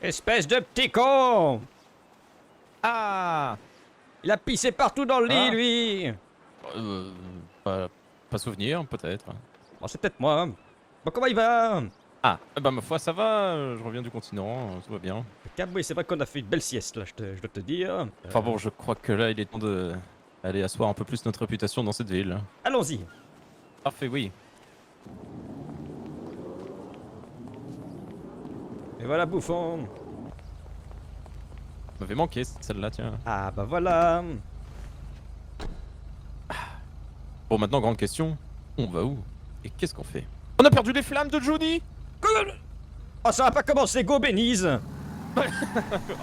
Espèce de petit con! Ah! Il a pissé partout dans le lit, Ah. lui! Euh, pas souvenir, peut-être. Bon, c'est peut-être moi. Bon, comment il va? Ah, bah ma foi, ça va, je reviens du continent, tout va bien. Impeccable, oui, c'est vrai qu'on a fait une belle sieste, là, je dois te dire. Enfin bon, je crois que là, il est temps de aller asseoir un peu plus notre réputation dans cette ville. Allons-y. Parfait, oui. Et voilà, bouffon. M'avait manqué celle-là, tiens. Ah, bah voilà. Bon, maintenant, grande question, on va où? Et qu'est-ce qu'on fait? On a perdu les flammes de Johnny! Oh, ça va pas commencer, go, Bénise!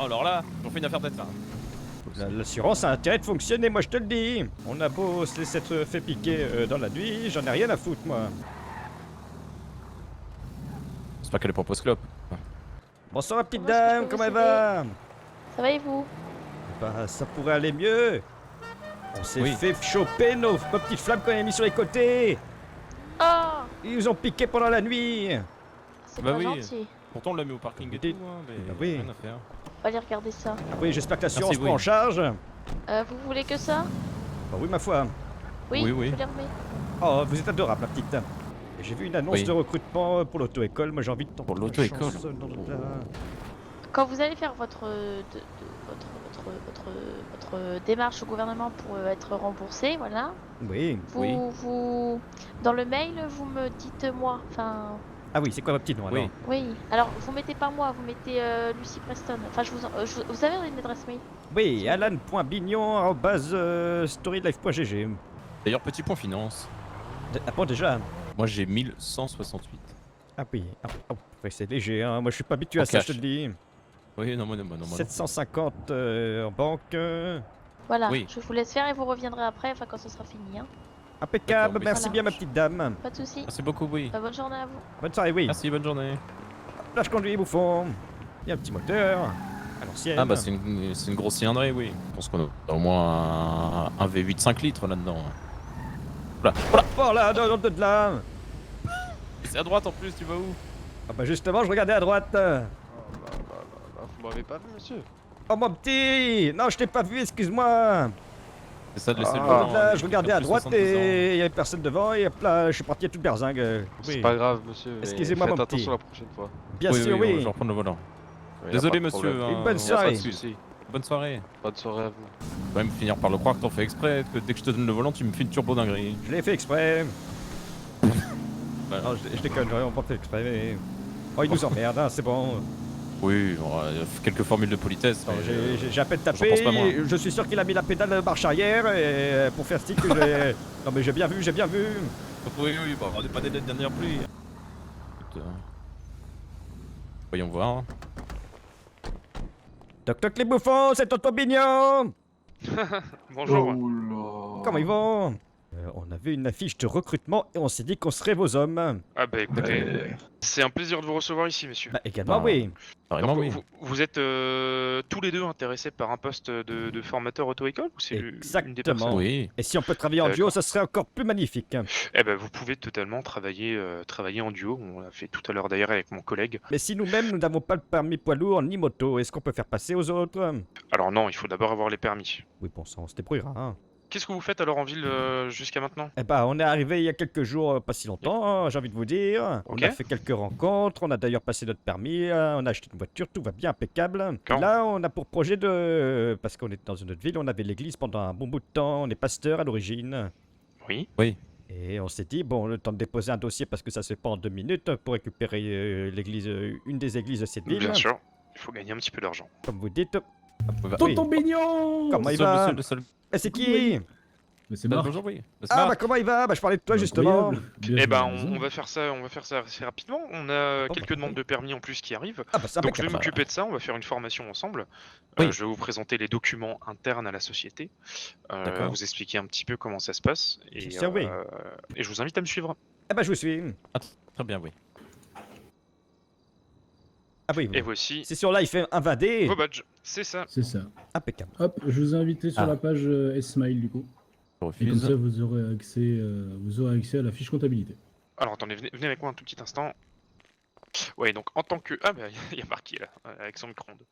Alors là, j'en fais une affaire d'être là. L'assurance a intérêt de fonctionner, moi je te le dis. On a beau se laisser être fait piquer dans la nuit, j'en ai rien à foutre, moi. J'espère qu'elle est pas post-clope. Bonsoir, ma petite Comment est-ce que je dame, peux comment elle vous aider? va? Ça va et vous? Bah, ça pourrait aller mieux. On s'est Oui. fait choper nos petites flammes qu'on a mis sur les côtés. Oh! Ils nous ont piqué pendant la nuit. C'est Bah pas oui. gentil. Pourtant, on l'a mis au parking et tout, hein, mais Bah oui. rien à faire. On va aller regarder ça. Oui, j'espère que l'assurance Merci, prend en oui. charge. Vous voulez que ça? Bah oui, ma foi. Oui, Oui, oui. je les remets. Oh, vous êtes adorable, la petite. Et j'ai vu une annonce Oui. de recrutement pour l'auto-école. Moi, j'ai envie de tenter Pour ma l'auto-école. chance dans le- Quand vous allez faire votre démarche au gouvernement pour être remboursé, voilà. Oui. Oui. Dans le mail, vous me dites moi. Enfin, Ah oui, c'est quoi votre petit nom alors? Oui. oui. Alors, vous mettez pas moi, vous mettez Lucie Preston. Enfin, vous avez une adresse mail? Oui, alan.bignon@storylife.gg. D'ailleurs, petit point finance. Ah bon, déjà? Moi, j'ai 1168. Ah oui, ouais, c'est léger, hein. Moi je suis pas habitué En à ça, cash. je te le dis. Oui, non, moi, non, 750 en banque. Voilà, Oui. je vous laisse faire et vous reviendrez après, enfin quand ce sera fini. Hein. Impeccable, D'accord, oui. merci Voilà. bien ma petite dame. Pas de soucis. Merci beaucoup, oui. Bonne journée à vous. Bonne soirée, oui. Merci, bonne journée. Là je conduis, bouffon. Il y a un petit moteur. À l'ancienne. Ah bah c'est une grosse cylindrée, oui. Je pense qu'on a au moins un V8 5 litres là-dedans. Voilà. Oh là, de là. C'est à droite en plus, tu vas où? Ah bah justement, je regardais à droite. Vous m'avez pas vu, monsieur? Oh mon petit. Non, je t'ai pas vu, excuse-moi. C'est ça de laisser le Oh, volant. là, hein, je regardais à plus droite 70 ans. et il y avait personne devant et hop là, je suis parti à toute berzingue. C'est Oui. pas grave, monsieur. mais Excusez-moi, faites mon petit. attention la prochaine fois. Bien sûr, oui. Je oui. vais reprendre le volant. Y a Désolé, pas de monsieur. problème. Une bonne hein, Y a pas soirée. de soucis. Bonne soirée. Bonne soirée à vous. Tu vas même finir par le croire que t'en fais exprès, que dès que je te donne le volant, tu me fais une turbo dinguerie. Je l'ai fait exprès. Voilà. Non, je déconne, j'aurais pas fait exprès. Mais... Oh, il nous emmerde, hein, c'est bon. Oui, quelques formules de politesse. Attends, mais, j'ai à peine j'en tapé. pense pas moins. Je suis sûr qu'il a mis la pédale de marche arrière et pour faire style que j'ai. Non, mais j'ai bien vu, j'ai bien vu. Oui, bah, on n'est pas des dernières pluies. Écoute, voyons voir. Toc toc les bouffons, c'est Tonton Bignon. Bonjour. Comment ils vont? On avait une affiche de recrutement et on s'est dit qu'on serait vos hommes. Ah bah écoutez, c'est un plaisir de vous recevoir ici, messieurs. Bah également, Bah, oui. Vraiment, Donc, oui. vous êtes tous les deux intéressés par un poste de formateur auto-école ou c'est une des Exactement. personnes? Oui. Et si on peut travailler en duo, D'accord. ça serait encore plus magnifique. Eh ben vous pouvez totalement travailler en duo. On l'a fait tout à l'heure d'ailleurs avec mon collègue. Mais si nous-mêmes, nous n'avons pas le permis poids lourd ni moto, est-ce qu'on peut faire passer aux autres? Alors non, il faut d'abord avoir les permis. Oui, bon, ça, on se débrouillera. Hein. Qu'est-ce que vous faites alors en ville jusqu'à maintenant? Eh ben, on est arrivé il y a quelques jours, pas si longtemps, hein, j'ai envie de vous dire. Ok. On a fait quelques rencontres, on a d'ailleurs passé notre permis, on a acheté une voiture, tout va bien, impeccable. Et D'accord. là, on a pour projet de... Parce qu'on est dans une autre ville, on avait l'église pendant un bon bout de temps, on est pasteur à l'origine. Oui. Oui. Et on s'est dit, bon, le temps de déposer un dossier parce que ça se fait pas en 2 minutes pour récupérer l'église, une des églises de cette ville. Bien sûr. Il faut gagner un petit peu d'argent. Comme vous dites. Bah, Tonton Bignon! Comment il seul, va? le seul. Eh, c'est qui? Oui. Mais c'est Marc. Bonjour, oui. C'est Ah Marc. bah comment il va? Bah je parlais de toi justement. Incroyable. Bienvenue Eh ben à la maison. on va faire ça assez rapidement. On a Bon, quelques bah, demandes de permis en plus qui arrivent. Ah bah c'est Donc je vais impeccable. m'occuper de ça, on va faire une formation ensemble. Oui. Je vais vous présenter les documents internes à la société, D'accord. vous expliquer un petit peu comment ça se passe et, Bien sûr, oui. et je vous invite à me suivre. Ah bah je vous suis. Ah, très bien, oui. Ah oui, Et voici c'est sur là il fait un 20D. vos badges, c'est ça. C'est ça. Impeccable. Hop, je vous ai invité sur Ah. la page S-Smile du coup. Je Et comme refuse. ça, vous aurez accès à la fiche comptabilité. Alors attendez, venez avec moi un tout petit instant. Ouais, donc en tant que... Ah bah, il y a marqué là, avec son micro-ondes.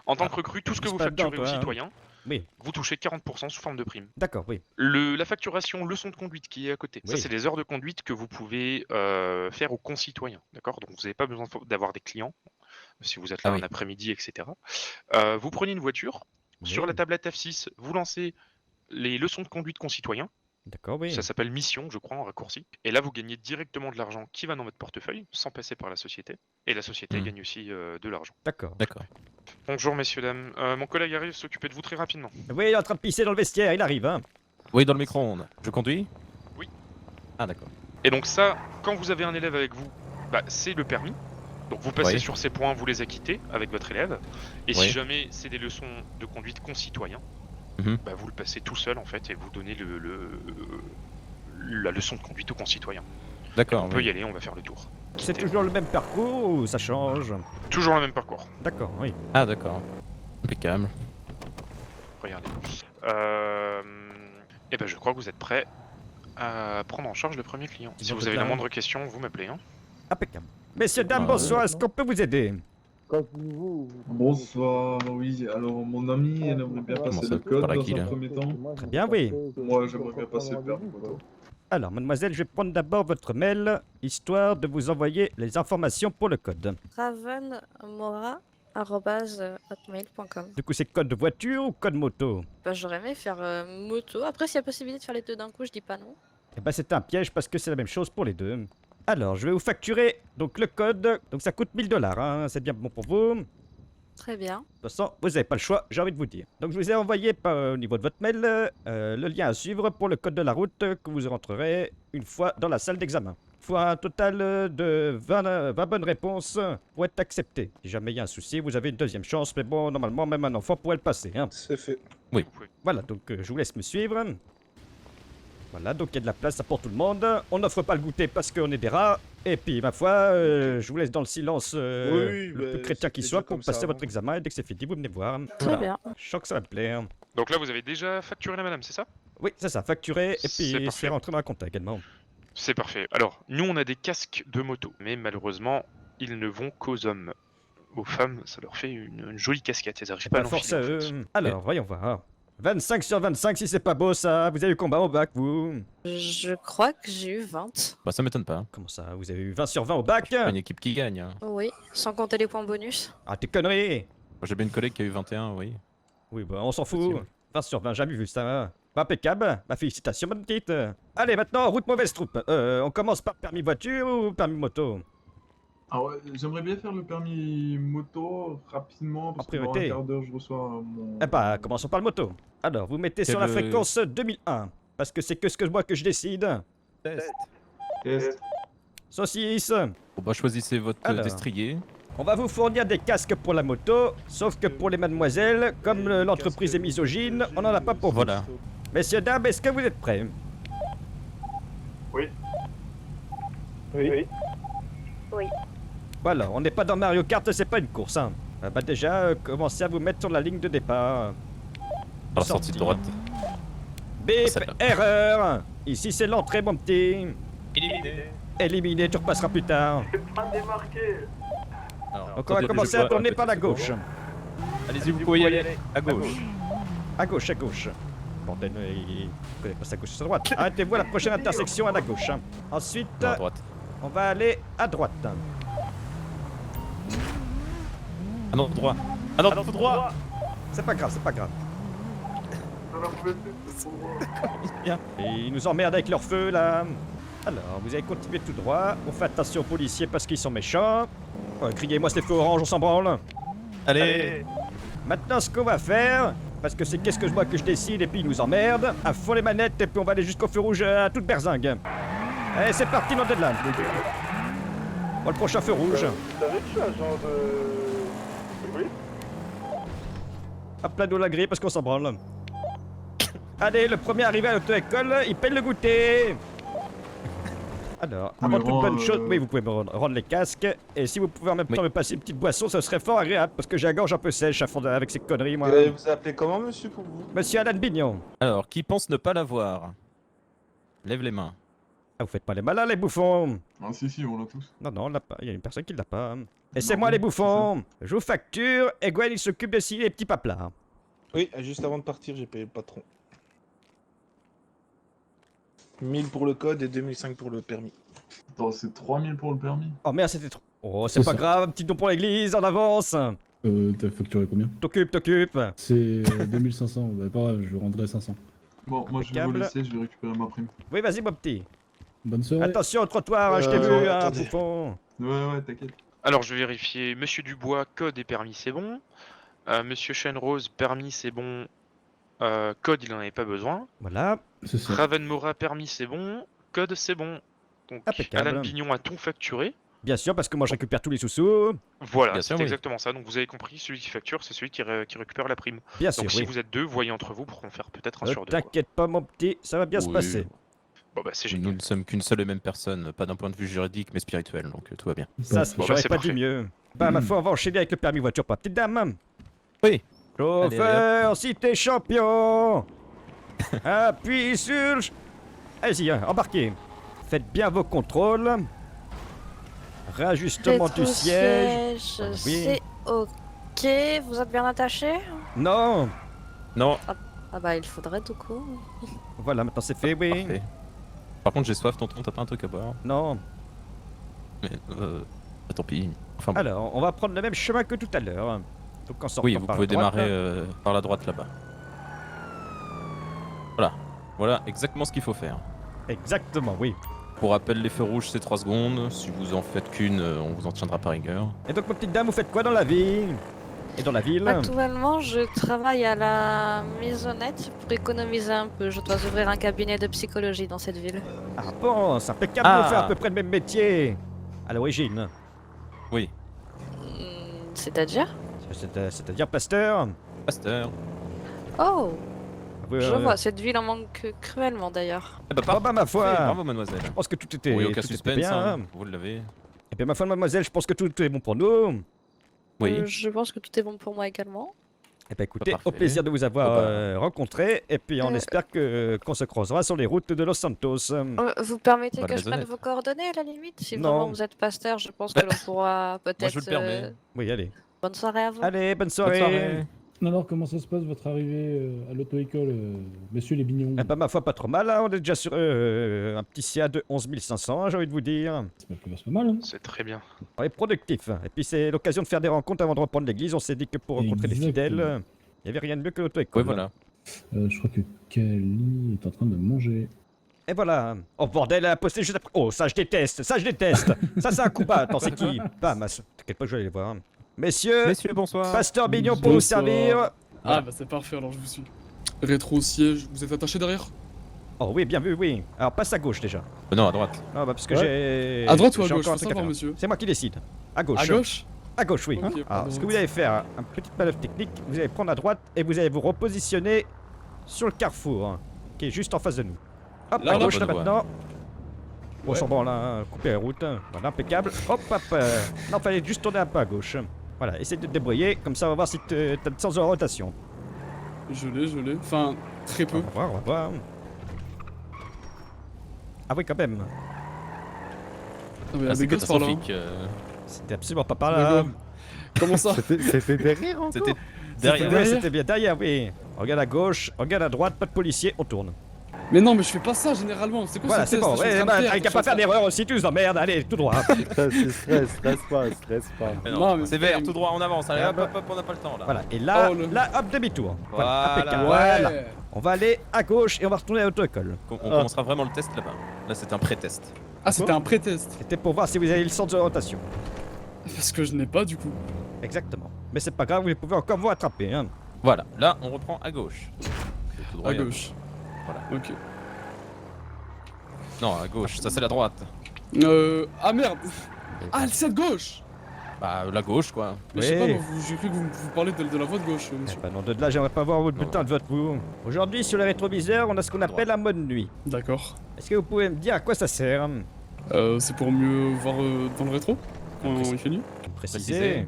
En tant que recrue, tout ce que touche vous pas dedans, facturez aux toi, hein. citoyens, Oui, vous touchez 40% sous forme de prime. d'accord, oui. La facturation leçon de conduite qui est à côté, ça Oui. c'est des heures de conduite que vous pouvez faire aux concitoyens, d'accord? Donc vous n'avez pas besoin d'avoir des clients, si vous êtes là Ah un oui. après-midi, etc. Vous prenez une voiture, sur Oui. la tablette F6, vous lancez les leçons de conduite concitoyens, D'accord, oui. ça s'appelle mission, je crois, en raccourci. Et là, vous gagnez directement de l'argent qui va dans votre portefeuille, sans passer par la société. Et la société Hmm. gagne aussi de l'argent. D'accord. D'accord. Bonjour messieurs, dames. Mon collègue arrive s'occuper de vous très rapidement. Oui, il est en train de pisser dans le vestiaire, il arrive, hein. Oui, dans le micro-ondes. Je conduis? Oui. Ah, d'accord. Et donc ça, quand vous avez un élève avec vous, bah, c'est le permis. Donc vous passez Oui. sur ces points, vous les acquittez avec votre élève. Et Oui. si jamais c'est des leçons de conduite concitoyens, Mhm. bah, vous le passez tout seul en fait et vous donnez la leçon de conduite aux concitoyens. D'accord. On peut oui. y aller, on va faire le tour. C'est toujours le même parcours ou ça change? Toujours le même parcours. D'accord, oui. Ah, d'accord. Impeccable. Regardez. Et ben je crois que vous êtes prêts à prendre en charge le premier client. Si Donc vous avez là- la moindre question, vous m'appelez. Hein. Impeccable. Messieurs, dames, Ah, bonsoir, est-ce qu'on peut vous aider? Bonsoir, oui, alors mon ami elle aimerait bien Comment passer ça, le code par dans qui, un là premier temps. Très bien, oui. Moi j'aimerais bien passer le permis moto. Alors, mademoiselle, je vais prendre d'abord votre mail, histoire de vous envoyer les informations pour le code. ravenmora@hotmail.com. Du coup, c'est code de voiture ou code moto? Bah, j'aurais aimé faire moto. Après, s'il y a possibilité de faire les deux d'un coup, je dis pas non. Eh ben, c'est un piège parce que c'est la même chose pour les deux. Alors, je vais vous facturer donc le code. Donc, ça coûte 1000 $, hein. C'est bien bon pour vous. De Très bien. toute façon, vous n'avez pas le choix, j'ai envie de vous dire. Donc, je vous ai envoyé au niveau de votre mail le lien à suivre pour le code de la route que vous rentrerez une fois dans la salle d'examen. Il faut un total de 20 bonnes réponses pour être accepté. Si jamais il y a un souci, vous avez une deuxième chance, mais bon, normalement, même un enfant pourrait le passer. Hein. C'est fait. Vous pouvez. Voilà, donc je vous laisse me suivre. Voilà, donc il y a de la place pour tout le monde. On n'offre pas le goûter parce qu'on est des rats. Et puis, ma foi, je vous laisse dans le silence le plus chrétien qui soit pour passer votre examen. Et dès que c'est fini, vous venez me voir. Très Voilà. bien. Je sens que ça va me plaire. Donc là, vous avez déjà facturé la madame, c'est ça? Oui, c'est ça, facturé. Et C'est puis, parfait. c'est rentré dans la compta également. C'est parfait. Alors, nous, on a des casques de moto, mais malheureusement, ils ne vont qu'aux hommes. Aux femmes, ça leur fait une jolie casquette. Elles n'arrivent pas à Pas force à l'enfiler. En eux. fait. Alors, voyons voir. 25 sur 25, si c'est pas beau ça. Vous avez eu combien au bac, vous? Je crois que j'ai eu 20. Bah, ça m'étonne pas. Comment ça? Vous avez eu 20 sur 20 au bac? Pas une équipe qui gagne. Hein. Oui, sans compter les points bonus. Ah, t'es conneries! Moi, j'ai bien une collègue qui a eu 21, oui. Oui, bah, on s'en fout. Possible. 20 sur 20, jamais vu ça. Bah, impeccable. Bah, félicitations, bonne petite. Allez, maintenant, route mauvaise troupe. On commence par permis voiture ou permis moto? Ah ouais, j'aimerais bien faire le permis moto rapidement parce En que dans un priorité. quart d'heure je reçois mon... Eh bah, commençons par le moto. Alors, vous mettez sur la Quel, fréquence 2001. Parce que c'est que ce que moi que je décide. Test. Saucisse. Bon, bah, choisissez votre Alors. destrier. On va vous fournir des casques pour la moto. Sauf que pour les mademoiselles, comme l'entreprise est misogyne, on n'en a pas pour vous. Voilà. Messieurs, dames, est-ce que vous êtes prêts? Oui. Voilà, on n'est pas dans Mario Kart, c'est pas une course. Hein. Ah bah déjà, commencez à vous mettre sur la ligne de départ. Par la sortie de droite. Bip, Celle-là. erreur. Ici c'est l'entrée, mon petit. Éliminé. Éliminé, tu repasseras plus tard. Alors, Donc on va commencer à tourner par la gauche. Allez-y, vous pouvez y aller. À gauche. À gauche, à gauche. Bordel, il connaît pas sa gauche et sa droite. Arrêtez-vous à la prochaine intersection à la gauche. Hein. Ensuite, Non, à droite. on va aller à droite. Ah non, droit. Ah non, tout droit. C'est pas grave, c'est pas grave. Et ils nous emmerdent avec leur feu là. Alors, vous allez continuer tout droit. On fait attention aux policiers parce qu'ils sont méchants. Criez-moi c'est feu orange, on s'en branle. Allez. Maintenant, ce qu'on va faire, parce que c'est qu'est-ce que je vois que je décide et puis ils nous emmerdent, à fond les manettes et puis on va aller jusqu'au feu rouge à toute berzingue. Allez, c'est parti, non deadline. Bon, le prochain feu rouge. Hop là, nous la grille parce qu'on s'en branle. Allez, le premier arrivé à l'auto-école, il paye le goûter. Alors, avant toute bonne chose, oui, vous pouvez me rendre les casques. Et si vous pouvez en même temps me passer une petite boisson, ça serait fort agréable parce que j'ai la gorge un peu sèche à fond avec ces conneries, moi. Vous appelez comment, monsieur, pour vous? Monsieur Alan Bignon. Alors, qui pense ne pas l'avoir? Lève les mains. Ah, vous faites pas les malins, les bouffons. Ah si, on l'a tous. Non, on l'a pas. Il y a une personne qui l'a pas. Et c'est Non, moi, les c'est bouffons. Je vous facture et Gwen, il s'occupe de signer les petits paplats. Oui, juste avant de partir, j'ai payé le patron. 1000 pour le code et 2005 pour le permis. Attends, c'est 3000 pour le permis. Oh merde, c'était trop. Oh, c'est C'est pas ça. grave, un petit don pour l'église, en avance. T'as facturé combien? T'occupe. C'est 2500, bah pas grave, je rendrai 500. Bon, moi je vais vous Impeccable. laisser, je vais récupérer ma prime. Oui, vas-y, mon petit. Bonne soirée. Attention au trottoir, hein, je t'ai vu, hein, attendez. bouffon. Ouais, t'inquiète. Alors, je vais vérifier. Monsieur Dubois, code et permis, c'est bon. Monsieur Shenrose, permis, c'est bon. Code, il en avait pas besoin. Voilà. C'est ça. Ravenmora, permis, c'est bon. Code, c'est bon. Donc, Impeccable. Alan Pignon a tout facturé. Bien sûr, parce que moi je récupère tous les sous-sous. Voilà, Bien c'est sûr, oui. exactement ça. Donc, vous avez compris, celui qui facture, c'est celui qui récupère la prime. Bien sûr, Donc, si oui. vous êtes deux, voyez entre vous pour en faire peut-être un Ne sur deux. quoi. t'inquiète pas, mon petit, ça va bien se Oui. passer. Bon, bah, c'est Nous génial. ne sommes qu'une seule et même personne, pas d'un point de vue juridique mais spirituel, donc tout va bien. Ça, Parfait. Bon, bah, j'aurais c'est pas parfait. dit mieux. Bah, ma foi, on va enchaîner avec le permis voiture, pas petite dame. Oui. Chauffeur, si t'es champion. Appuie sur. Allez-y, hein, embarquez. Faites bien vos contrôles. Réajustement du siège. Oui. C'est ok. Vous êtes bien attaché? Non. Non, Ah bah il faudrait du coup. Voilà, maintenant c'est fait, oui. parfait. Par contre, j'ai soif, tonton, t'as pas un truc à boire? Non. Mais tant pis. Enfin, bon. Alors, on va prendre le même chemin que tout à l'heure. Donc en sortant Oui, vous par pouvez la droite, démarrer par la droite là-bas. Voilà exactement ce qu'il faut faire. Exactement, oui. Pour rappel, les feux rouges c'est 3 secondes. Si vous en faites qu'une, on vous en tiendra par rigueur. Et donc, ma petite dame, vous faites quoi dans la vie? Et dans la ville? Actuellement, je travaille à la maisonnette pour économiser un peu. Je dois ouvrir un cabinet de psychologie dans cette ville. Ah bon, c'est impeccable, Ah. on fait à peu près le même métier. À l'origine. Oui, C'est-à-dire? C'est-à-dire pasteur. Oh, Oui, je vois, cette ville en manque cruellement d'ailleurs. eh bah, Oh bah ma foi, bravo mademoiselle. je pense que tout était, Oui, tout aucun était suspense, bien. hein, Hein. vous l'avez. Eh bien ma foi mademoiselle, je pense que tout est bon pour nous. Oui, Je pense que tout est bon pour moi également. Eh bien écoutez, Parfait. au plaisir de vous avoir Oh bah. rencontré. Et puis on espère qu'on se croisera sur les routes de Los Santos. Vous permettez Bah, que la je prenne maisonnette. vos coordonnées à la limite? Si Non. vraiment vous êtes pasteur, je pense que l'on pourra peut-être... moi je le permets. Oui, allez. Bonne soirée à vous. Allez, bonne Bonne soirée. soirée. Alors, comment ça se passe votre arrivée à l'auto-école, messieurs les bignons? Eh ben ma foi, pas trop mal, hein. On est déjà sur un petit CA de 11 500, j'ai envie de vous dire. C'est pas mal, hein? C'est très bien. On est productif. Et puis c'est l'occasion de faire des rencontres avant de reprendre l'église. On s'est dit que pour rencontrer les fidèles, Exactement. il n'y avait rien de mieux que l'auto-école. Oui, voilà. Je crois que Kali est en train de manger. Et voilà. Oh bordel, elle a posté juste après. Oh, ça je déteste, ça je déteste. Ça c'est un coup bas. Attends, c'est qui? Pas masse. T'inquiète pas, je vais aller voir. Messieurs, Messieurs, bonsoir. Pasteur Bignon pour vous Bonsoir. servir. Ah bah c'est parfait, alors je vous suis. Rétro-siège, vous êtes attaché derrière? Oh oui, bien vu, oui. Alors passe à gauche déjà. Non, à droite. Non, bah parce que Ouais. j'ai. À droite ou à j'ai gauche, encore un faut truc à savoir faire. monsieur. C'est moi qui décide. À gauche. À gauche? À gauche, oui. Ok, Alors, pardon. ce que vous allez faire, un petite manœuvre technique, vous allez prendre à droite et vous allez vous repositionner sur le carrefour, hein, qui est juste en face de nous. Hop, Là, à là, gauche là bonne voie. maintenant. Bon, Ouais. sans bon là, hein, couper la route. Hein. Voilà, impeccable. Hop, hop. Non, fallait juste tourner un peu à gauche. Voilà, essaye de te débrouiller, comme ça on va voir si t'as le sens de la rotation. Je l'ai. Enfin, très peu. On va voir, on va voir. Ah oui, quand même. Ah, mais Ah, c'est des gosses par là. hein. catastrophique. C'était absolument pas par là. D'accord. Comment ça? C'était derrière encore? C'était C'était derrière. bien, c'était bien derrière, oui. Regarde à gauche, regarde à droite, pas de policier, on tourne. Mais non, mais je fais pas ça généralement. C'est quoi Voilà, ce c'est test bon. que je suis en Ouais, train bah, de t'as faire qu'à pas faire d'erreur aussi, tu nous emmerdes. Allez, tout droit. Stresse pas. Mais Non, non, mais c'est c'est- vert, tout droit, on avance. Allez, Ah, hop, bah. hop, hop, on n'a pas le temps là. Voilà, et là, Oh, le- là, hop, demi-tour. Voilà, Voilà. impeccable. Ouais. Voilà. On va aller à gauche et on va retourner à l'auto-école. On commencera vraiment le test là-bas. Là, c'est un pré-test. Ah, c'était un pré-test. C'était pour voir si vous avez le sens de rotation. Parce que je n'ai pas du coup. Exactement. Mais c'est pas grave, vous pouvez encore vous rattraper. Hein. Voilà, là, on reprend à gauche. C'est tout droit, À il y a- gauche. Voilà. Ok. Non, à gauche, ça c'est la droite. Ah merde. Ah, c'est à gauche. Bah, la gauche quoi. Mais je sais Oui. pas, moi, j'ai cru que vous parlez de la voie de gauche, Eh monsieur. ben non, de là, j'aimerais pas voir votre Non. bulletin de vote, vous. Aujourd'hui, sur le rétroviseur, on a ce qu'on appelle un mode nuit. D'accord. Est-ce que vous pouvez me dire à quoi ça sert? C'est pour mieux voir dans le rétro quand il fait nuit. Préciser.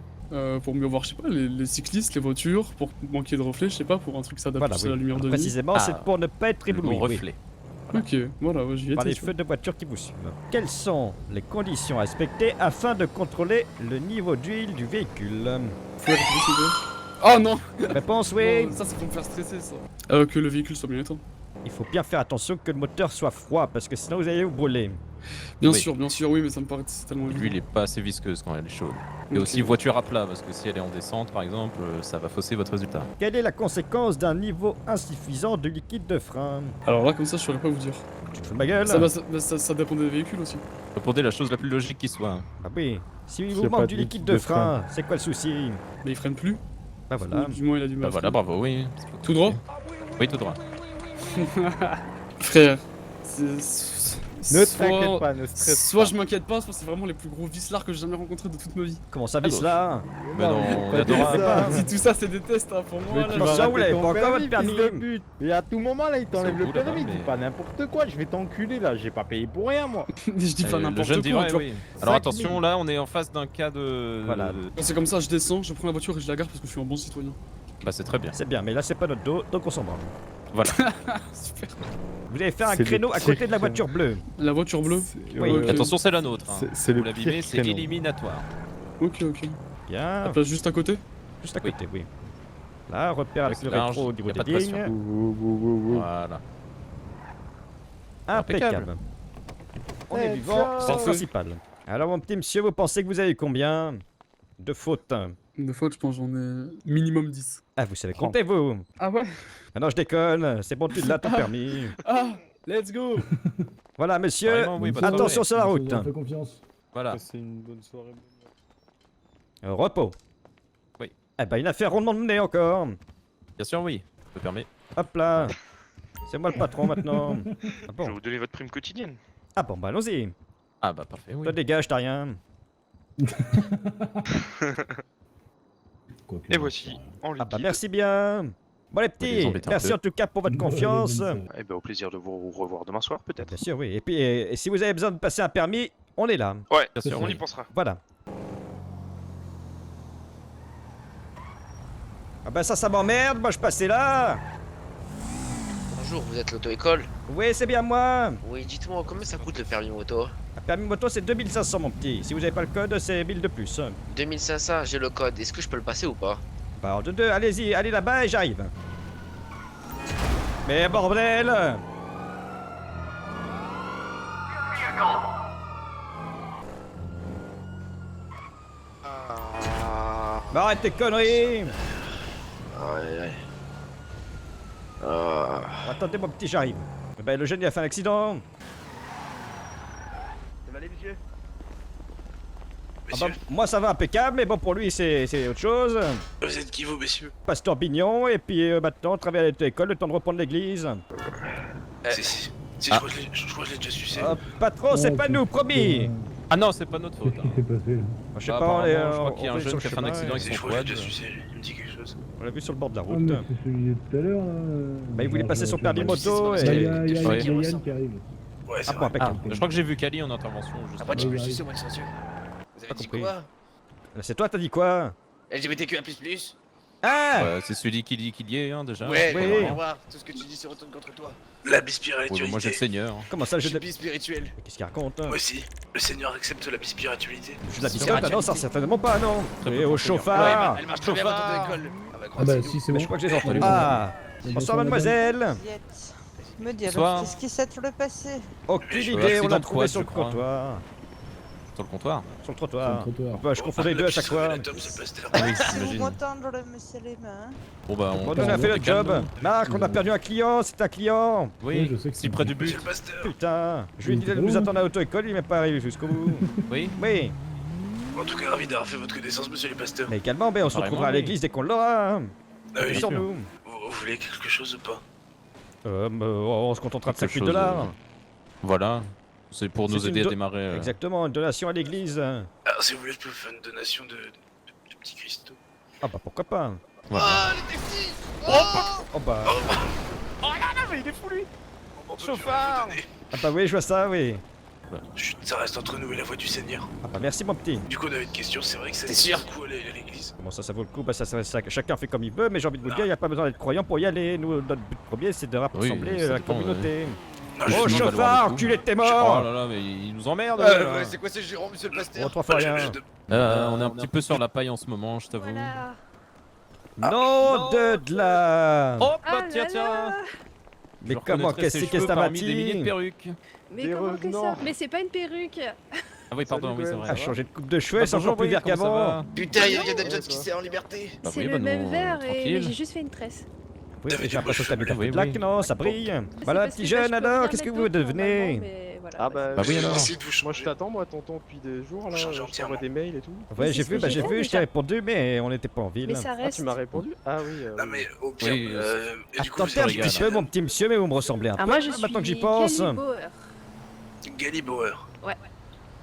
Pour mieux voir, je sais pas, les cyclistes, les voitures, pour manquer de reflets, je sais pas, pour un truc qui s'adapte Voilà, plus à la oui. lumière de nuit. Précisément, Ah. c'est pour ne pas être Le ébloui. oui. reflet. Ok, voilà, ouais, j'y étais. Par les tu feux de voiture qui vous suivent. Quelles sont les conditions à respecter afin de contrôler le niveau d'huile du véhicule? vois. Faut la réponse, s'il te plaît. Oh non, Réponse oui. Non, ça, c'est pour me faire stresser, ça. Que le véhicule soit bien éteint. Il faut bien faire attention que le moteur soit froid parce que sinon vous allez vous brûler. Bien Oui. sûr, oui, mais ça me paraît tellement évident. L'huile est pas assez visqueuse quand elle est chaude. Et Ok. aussi voiture à plat, parce que si elle est en descente par exemple, ça va fausser votre résultat. Quelle est la conséquence d'un niveau insuffisant de liquide de frein? Alors là, comme ça, je saurais pas vous dire. Tu te fous de ma gueule? Ça dépend des véhicules aussi. Répondez la chose la plus logique qui soit. Ah oui. Si S'il vous y a manque pas du de liquide liquide de de frein. frein, c'est quoi le souci? Mais il freine plus. Bah voilà. Ou du moins, il a du mal. Bah à voilà, freiner. bravo, oui. Tout droit. Oui, tout droit. Frère, Ne t'inquiète pas, ne stresse Soit pas. je m'inquiète pas, soit c'est vraiment les plus gros vislards que j'ai jamais rencontrés de toute ma vie. Comment ça vise là? Mais non, on pas adore. dit ça. Si tout ça c'est des tests hein, pour moi, Mais là, tu je- vas ça, vous rater l'avez ton pas encore, votre permis. fils de pute. Et à tout moment là, il t'enlève C'est le vous, là-bas, permis, mais- dis pas n'importe quoi, je vais t'enculer là, j'ai pas payé pour rien moi. je dis pas Le n'importe jeune quoi. dirait, tu vois. oui. Alors 5 attention, 000. là on est en face d'un cas de. Voilà. Quand c'est comme ça, je descends, je prends la voiture et je la garde parce que je suis un bon citoyen. Bah c'est très bien. C'est bien, mais là c'est pas notre dos, donc on s'en branle. Voilà. Super. Vous allez faire un C'est le créneau à pire côté de la créneau. voiture bleue. La voiture bleue. Oui. Ok. Attention, c'est la nôtre. Hein. C'est le Vous l'abîmez, pire c'est créneau. éliminatoire. Ok. Bien. La place juste à côté. Juste à côté, oui. Là, repère avec C'est le large, rétro au y niveau a des pas de pression. lignes. Voilà. Impeccable. On est Eh, vivant, tiens. c'est le Parfait. principal. Alors mon petit monsieur, vous pensez que vous avez eu combien de fautes? Des fois, je pense j'en ai minimum 10. Ah, vous savez compter, vous? Ah ouais. Ah non, je déconne, c'est bon, tu l'as, ton permis. Ah, let's go. Voilà, monsieur, Vraiment, oui, pas de attention problème. sur la route. Fais confiance. Voilà. C'est une bonne soirée. Repos. Oui. Eh ben, il a fait un rondement de nez encore. Bien sûr, oui. Je me permets. Hop là. C'est moi le patron maintenant. Ah Je vais bon, vous donner votre prime quotidienne. ah, bon bah allons-y. Ah bah parfait, oui. Toi dégage, t'as rien. Quoique, Et voici, en Ah bah liquide. merci bien. Bon les les petits, embêter un merci peu. en tout cas pour votre Ouais, confiance. bonne Eh ben, au plaisir de vous revoir demain soir, peut-être. Bien sûr, oui. Et puis, et si vous avez besoin de passer un permis, on est là. Ouais, Bien sûr, on oui. y pensera. Voilà. Ah bah ça m'emmerde, moi je passais là. Bonjour, vous êtes l'auto-école? Oui, c'est bien moi. Oui, dites-moi, combien ça coûte le permis moto? Un permis moto c'est 2500 mon petit. Si vous avez pas le code, c'est 1000 de plus. 2500, j'ai le code. Est-ce que je peux le passer ou pas? Bah alors de deux, allez-y, allez là-bas et j'arrive. Mais bordel. Bah arrête tes conneries. Ouais. Attendez mon petit, j'arrive. Bah le jeune il a fait un accident. Ah bah, moi ça va impeccable, mais bon pour lui c'est autre chose. Vous êtes qui vous, messieurs? Pasteur Bignon, et puis maintenant on travaille à l'école, le temps de reprendre l'église. Si, Ah. je crois que je l'ai déjà sucé. Patron, c'est pas nous, promis. Ah non, c'est pas notre faute. Qu'est-ce hein. qui s'est passé là? Moi, je sais Ah, pas, on est, apparemment, je crois qu'il y a on un est jeune sur qui a le fait un chemin, accident et avec son quad. il me dit quelque chose. on l'a vu sur le bord de la Ah, route. mais c'est celui de tout à l'heure là. Bah il voulait passer son permis je sais moto pas, Il y a, et... il y a- il y a Ouais. Yann qui arrive. Ouais, Ah bon, Ah, impeccable. je crois que j'ai vu Kali en intervention juste Après, avant. tu peux Ouais, sucer, moi, censure. Vous avez Pas dit compris. quoi? C'est toi, t'as dit quoi? LGBTQA++? Ah C'est celui qui dit qu'il y est, hein, déjà. Ouais, Oui. on va voir. Tout ce que tu dis se retourne contre toi. La bispiritualité. Ouais, bah, moi j'ai le Seigneur. hein. Comment ça, le Je jeu suis de... bispirituel. Mais qu'est-ce qu'il raconte? Moi aussi. Le Seigneur accepte la bispiritualité. Je la biscotte? Ah non, ça certainement pas, non. Très Et peu au pour chauffard. Elle marche très bien, votre Chauffard. école. Ah bah si, c'est Mais bon. je crois que je les ai entendus. Ouais. Ah Bonsoir, bonsoir madame. mademoiselle. Me dire, Bonsoir. qu'est-ce qui s'est le passé? Aucune Je- idée, on accident l'a de trouvé quad, sur le je crois. trottoir. Sur le comptoir. Sur le Sur trottoir. le trottoir. Bah, je confondais les deux à chaque fois. Oui, Si vous j'imagine. m'entendre le monsieur les mains. Bon bah On a fait le job. Marc, on a perdu un client, c'est un client. Ouais, Oui, je sais que si c'est près du but. Putain, je lui ai dit de C'est nous bon. attendre à l'auto-école, il m'est pas arrivé jusqu'au bout. Oui. Oui, En tout cas, ravi d'avoir fait votre connaissance, monsieur le pasteur. mais également, ben, on se Apparemment, retrouvera à oui. l'église dès qu'on l'aura. oui, Sur sûr. nous. Vous voulez quelque chose ou pas? On se contentera de 5 Quelque 000 $. chose, Voilà. C'est pour nous C'est une aider à do- démarrer. Exactement, une donation à l'église. Alors, si vous voulez, je peux vous faire une donation de petits cristaux. Ah bah pourquoi pas. Voilà. les taxis! Oh bah. mais il est fou, lui! Chauffard! Ah bah oui, je vois ça, oui. Chut, ça reste entre nous et la voix du Seigneur. Ah bah merci mon petit. Du coup, on avait une question, c'est vrai que ça T'es dit sûr beaucoup aller à l'église. Comment ça vaut le coup? Bah ça, chacun fait comme il veut, mais j'ai envie de vous dire, il n'y a pas besoin d'être croyant pour y aller. Nous, notre but premier, c'est de rassembler la ça dépend, communauté. Oh, chauffard, enculé de tes Oh morts. là là, mais il nous emmerde. C'est quoi, c'est Jérôme, monsieur le pasteur? Oh, 3 fois rien. On est un petit peu sur la paille en ce moment, je t'avoue. Voilà. Non, de là. Oh, Ah bah tiens, là tiens. là. Mais Je comment, reconnaîtrais ses qu'est-ce que cheveux ça parmi des milliers de m'a perruques. Mais Des comment que ça? revenants. Mais c'est pas une perruque. Ah oui, pardon, oui, c'est vrai. A changé de coupe de cheveux, c'est encore plus vert comment ça qu'avant. va? Putain, y'a Ouais, des jeunes toi. qui s'est en liberté. Bah C'est oui, le bah même non, vert et tranquille. mais j'ai juste fait une tresse. Oui, j'ai l'impression que t'as mis ta Oui, de lac, oui. non, ça brille. Voilà, parce petit que jeune je peux alors, rien qu'est-ce que mettre vous d'autre, devenez? normalement, mais voilà, Ah bah, bah, Bah oui, alors. Essayez de vous moi je changer. t'attends moi tonton depuis des jours là, Change je entièrement. t'envoie des mails et tout. Ouais, c'est j'ai ce vu, que bah j'ai j'ai fait, vu, je déjà. t'ai répondu, mais on n'était pas en ville. Mais ça Ah reste. tu m'as répondu? Ah oui. Non mais au pire, Oui, et du coup, Attendez vous un êtes petit régale. peu, mon petit monsieur, mais vous me ressemblez un Ah, peu, moi je maintenant que j'y suis pense. Kelly Bauer. Gali Bauer. Oh,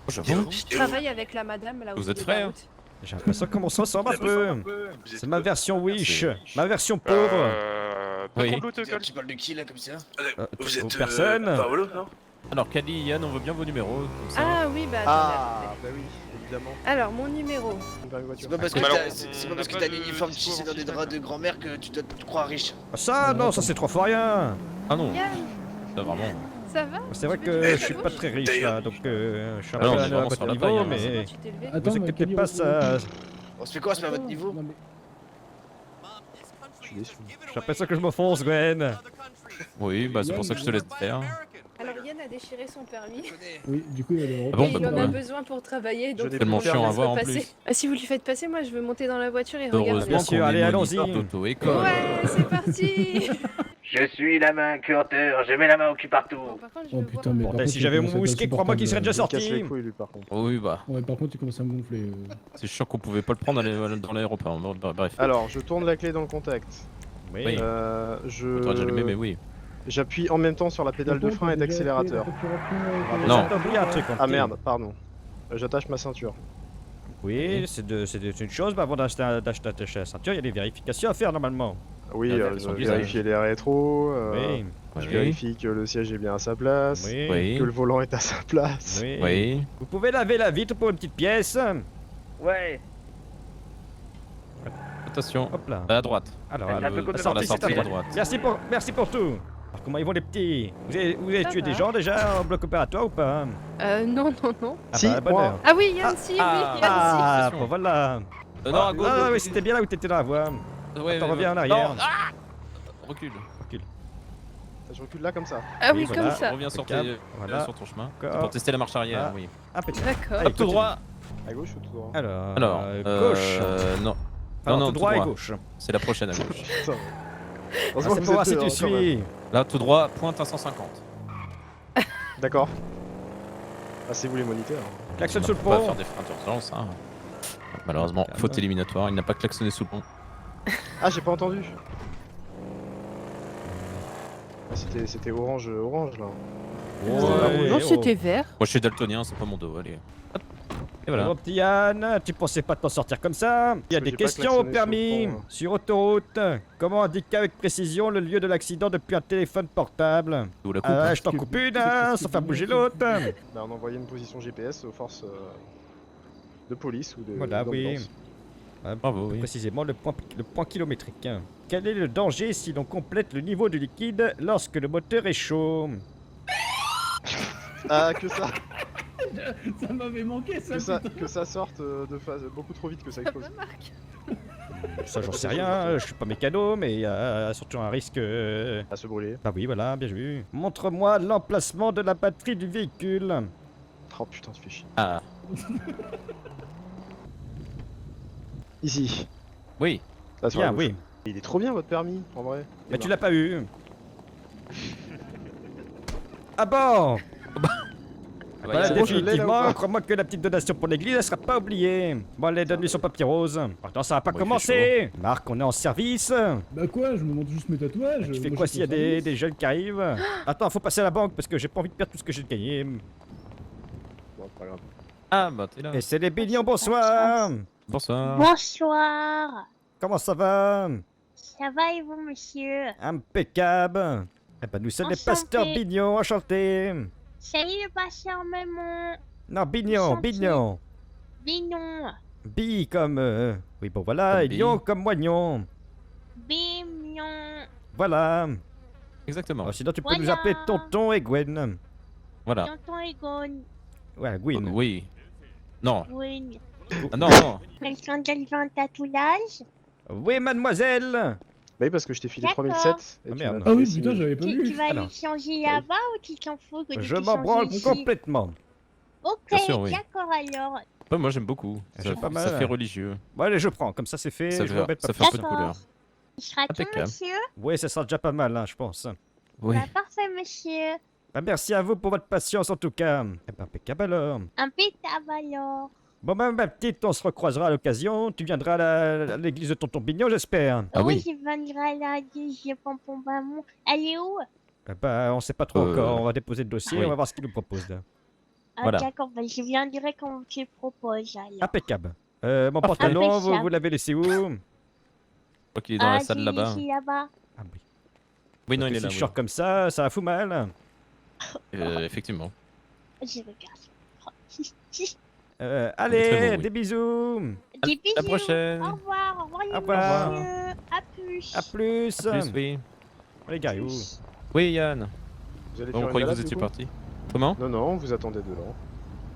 j'avoue. Je travaille avec la madame là où Vous je êtes fais la frères? route. J'ai l'impression qu'on se ressemble un peu. C'est ma version Wish, C'est- ma version pauvre. Oui. Patron de l'autocol. Tu parles de qui là comme ça? Aux Vous êtes personnes. Paolo, non? Alors, Kali, Yann, on veut bien vos numéros. Comme ça. Ah oui, bah attendez. Ah bah oui, évidemment. Alors mon numéro. Une belle voiture. C'est pas parce que Alors, c'est pas parce que on a t'as pas un de uniforme dispo tissé dans des avant draps de grand-mère que tu dois te croire riche. Ça, non, ça c'est 3 fois rien. Ah non, Yann, ça vraiment. ça va? C'est vrai Tu veux que du je suis gauche pas très riche là, donc je suis un Ah non, peu on est à vraiment votre sur la niveau, taille, hein. mais Tu t'es levé. vous inquiétez Kelly, pas, ça. On se fait quoi, c'est pas à votre niveau? Non, mais- Je suis déçu. J'ai l'impression que je m'enfonce, Gwen. Oui, bah c'est pour ça que je te laisse faire. Alors Yann a déchiré son permis. Oui, du coup il Ah bon, Et bah, il en pourquoi a besoin pour travailler, donc n'ai faut tellement qu'on le chiant à fasse voir en repasser. plus. Ah, si vous lui faites passer, moi je veux monter dans la voiture et regarder. Heureusement Bien sûr, qu'on allez, est allons-y. moniteur d'auto-école. Ouais, c'est parti. Je suis la main curteur, je mets la main au cul partout. Bon, par contre, je Oh veux putain, voir mais un par peu. Bon, contre, si il j'avais commence à mon être whisky, crois-moi qu'il serait déjà insupportable. sorti. Il me casse les couilles lui par contre. Oui, bah, Ouais, par contre il commence à me gonfler. c'est chiant qu'on pouvait pas le prendre dans l'aéroport. Bref. Alors, je tourne la clé dans le contact. Oui. T'aurais déjà allumé, mais oui. J'appuie en même temps sur la pédale de frein et d'accélérateur. Non. T'as oublié un truc, Ah merde, pardon. J'attache ma ceinture. Oui, c'est une chose, mais avant d'acheter la ceinture, il y a des vérifications à faire normalement. Oui, La je vérification d'usage. vérifie les rétros, Oui, je Oui. vérifie que le siège est bien à sa place, oui, Oui. que le volant est à sa place. oui. Oui. Vous pouvez laver la vitre pour une petite pièce. Ouais. Attention. Hop là. À droite. Alors, Elle est un peu comme la le sortie, sortie, c'est à à droite. droite. Merci pour tout. Alors, comment ils vont les petits? Vous avez Ça tué va. des gens déjà en bloc opératoire ou pas? Non, non, non. Ah Si, bah, bonne moi. heure. Ah oui, Yann, si, oui, Yann, Ah, si. bon voilà. Non, à gauche. Ah, oui, c'était bien là où t'étais dans la voie. Ouais, Attends, ouais, reviens en ouais. arrière. Non, ah Recule. Je recule là comme ça. Ah oui, Oui, comme voilà. ça. Reviens sur, Impeccable. voilà. Sur ton chemin. Encore. C'est pour tester la marche arrière, Ah. oui. Impeccable. D'accord. Allez, Hop, tout continue. droit. À gauche ou tout droit? Alors, Alors, gauche. Non. Enfin, non, tout tout droit et droit. gauche. C'est la prochaine à gauche. Putain. Ah, Heureusement c'est que pour voir vous si êtes tu deux, hein, quand même. suis. Là, tout droit, pointe à 150. D'accord. Passez-vous les moniteurs. Klaxonne On sous le va pas pont. faire des freins d'urgence, hein. Malheureusement, Calme. faute éliminatoire, il n'a pas klaxonné sous le pont. Ah, j'ai pas entendu. Ah, c'était orange là. Ouais, Non, oh. c'était vert. Moi, je suis daltonien, c'est pas mon dos, allez. Hop. Et voilà. Mon petit Yann, tu pensais pas t'en sortir comme ça? Il y a que des j'ai pas questions au klaxonné permis. sur le pont, Sur autoroute, comment indiquer avec précision le lieu de l'accident depuis un téléphone portable? D'où la coupe. Ah, je t'en coupe une, hein, sans faire bouger l'autre. Bah, on envoyait une position GPS aux forces de police ou de. Voilà, oui. d'ambulance. Bravo, oui. Précisément le point kilométrique. Quel est le danger si l'on complète le niveau du liquide lorsque le moteur est chaud? Ah, que ça, Ça m'avait manqué ça. que ça sorte de phase beaucoup trop vite que ça explose. Ça, j'en sais rien, je suis pas mécano, mais il y a surtout un risque. À se brûler. Bah oui, voilà, bien vu. Montre-moi l'emplacement de la batterie du véhicule. Oh putain, tu fais chier. Ah, Ici. oui. Là, sur la Bien, gauche. oui. Il est trop bien votre permis, en vrai. Mais tu l'as pas eu. Ah bon? Ah bah, Voilà, c'est bon, je l'ai, là, ou définitivement, pas crois-moi que la petite donation pour l'église, elle sera pas oubliée. Bon, allez, donne-lui son papier rose. Maintenant, ça va pas Bon, il fait commencer. Marc, on est en service. Bah quoi, je me montre juste mes tatouages. Tu fais quoi s'il y a des jeunes qui arrivent? Attends, faut passer à la banque parce que j'ai pas envie de perdre tout ce que j'ai gagné. Bon, c'est pas grave. Ah, bah, t'es là. Et c'est les bignons, bonsoir. Bonsoir. Bonsoir. Comment ça va? Ça va et vous, monsieur? Impeccable. Eh ben, nous sommes les Enchanté. pasteurs Bignons, enchantés. Salut le pasteur Maman. Non, Bignon, Enchanté. Bignon. Bignon. Bi comme... Oui, bon, voilà, Comme et bi. lion comme moignon. Bignon. Voilà. Exactement. Oh, sinon, tu peux nous Voilà. appeler Tonton et Gwen. Voilà. Tonton Egon. Ouais, Gwen. Oui. Non. Oui. Ah, non, non. Quelqu'un de un tatouage. Oui, mademoiselle. Bah oui, parce que je t'ai filé D'accord. 3007. Ah, merde. Ah oui, putain, j'avais pas Tu vu. vas Alors. aller changer là-bas ou tu t'en fous que Je tu m'en changes branle ici? complètement. Ok, Bien sûr, oui. d'accord alors. Ouais, moi j'aime beaucoup. C'est pas mal, Ça fait hein. religieux. Bon, allez, je prends. Comme ça, c'est fait. Ça je fait, m'embête pas ça plus. fait un peu de D'accord. couleur. Il sera tout, Impeccable. monsieur. Oui, ça sera déjà pas mal, hein, je pense. Oui. Bah, parfait, monsieur. Bah, merci à vous pour votre patience, en tout cas. Eh ben, impeccable alors. Impeccable alors. Bon, bah, ma petite, on se recroisera à l'occasion. Tu viendras à l'église de Tonton Bignon, j'espère. Ah oui. je viendrai là, je pompon bamon. Elle est où? Eh ben, on sait pas trop encore. On va déposer le dossier. oui. On va voir ce qu'il nous propose. Là. Ah, Voilà. d'accord, bah, je viendrai quand tu le proposes alors. Impeccable. Mon pantalon, vous l'avez laissé où? Je crois qu'il est dans la salle j'ai là-bas. laissé là-bas. Ah oui. Oui, non, Parce il que est si là. je oui. sors comme ça fout mal. Effectivement. Je regarde. Allez, très beau, oui. des bisous. Des bisous. la prochaine. Au revoir, au revoir, les Au revoir. messieurs. À plus. À plus. À plus, oui. Les gars, Oui, Yann. Vous allez Bon, on faire une croyait que balade, vous étiez du coup parti. Comment? Non, non, vous attendez dedans.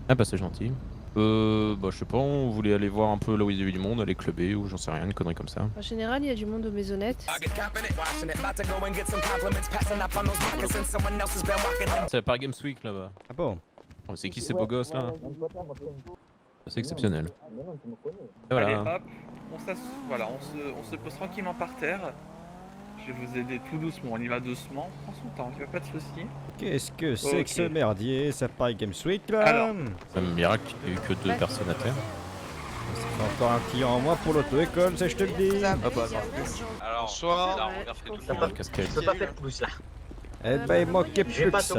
Ah bah c'est gentil. Bah je sais pas, on voulait aller voir un peu là où il y a eu du monde, aller clubber ou j'en sais rien, une connerie comme ça. En général, il y a du monde aux maisonnettes. C'est par Games Week là-bas. Ah bon? Oh, c'est qui ces beaux gosses là? C'est exceptionnel. Et voilà. Allez, hop, voilà, on se pose tranquillement par terre. Je vais vous aider tout doucement, on y va doucement. Prends son temps, tu vas pas de soucis. Qu'est-ce que c'est que ce Ok. merdier? Ça Paris Games Week là? Alors. C'est un miracle qu'il n'y ait eu que 2 personnes à terre. Ça fait encore un client en moins pour l'auto-école, ça je te le dis. Ça Ah bah, Alors, Bonsoir. Pas de casquette. Eh ben, il manquait plus que ça.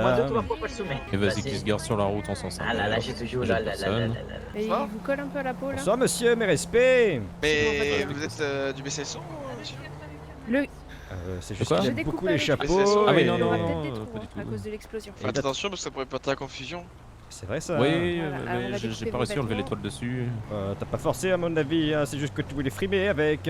Et vas-y qui se garde sur la route en sens inverse. j'ai toujours J'ai personne. Et il vous colle un peu à la peau là. Bonsoir monsieur, mes respects. Mais vous êtes du BCSO C'est juste quoi? qu'il Je aime découpe beaucoup pas les les chapeaux. Ah oui, et- non, Il y aura non, peut-être des pas trous du à tout. cause de l'explosion. Et t'as- attention parce que ça pourrait porter à confusion. C'est vrai ça? Oui, Voilà, alors on va j'ai découper pas vos réussi à enlever vêtements. l'étoile dessus. T'as pas forcé à mon avis, hein, c'est juste que tu voulais frimer avec.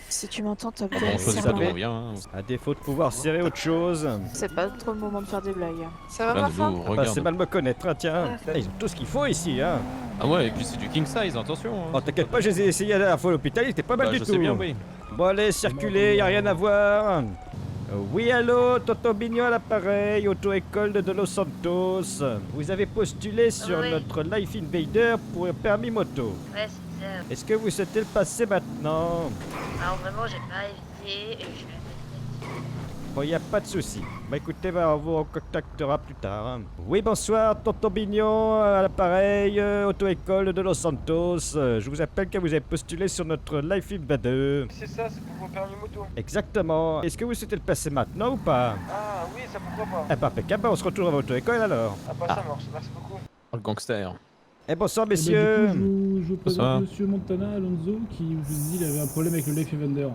Si tu m'entends, t'as Ah bon, on choisit ça pas va. d'où on vient. Hein. À défaut de pouvoir serrer autre chose. C'est pas trop le moment de faire des blagues. Ça va, Là, ma nous, femme Bah, regarde. c'est mal me connaître, hein, tiens. Ah, ils ont tout ce qu'il faut ici, hein. Ah ouais, et puis c'est du king size, attention. Hein. Oh, t'inquiète pas, je les ai essayés la dernière fois à l'hôpital, ils étaient pas mal Bah, du je tout. sais bien, oui. Bon, allez, circulez, y a rien à voir. Oui, allô, Tonton Bignon à l'appareil, auto-école de Los Santos. Vous avez postulé sur Oui. notre Life Invader pour un permis moto. Ouais, c'est ça. Est-ce que vous souhaitez le passer maintenant? Alors vraiment, j'ai pas hésité et je vais. Bon, y a pas de souci. Bah écoutez, on vous recontactera plus tard. Hein. Oui, bonsoir, Tonton Bignon à l'appareil, auto-école de Los Santos. Je vous appelle car vous avez postulé sur notre Life Invader. C'est ça, c'est pour vos permis moto. Exactement. Est-ce que vous souhaitez le passer maintenant ou pas? Ah oui, ça pourquoi pas. Eh ben, impeccable, bah, on se retrouve à votre école alors. Ah bah ça marche, merci beaucoup. Oh, le gangster. Eh bonsoir Eh ben, messieurs. du coup, je vous Bonsoir. présente Monsieur Montana Alonso qui vous dit qu'il avait un problème avec le Life Evander.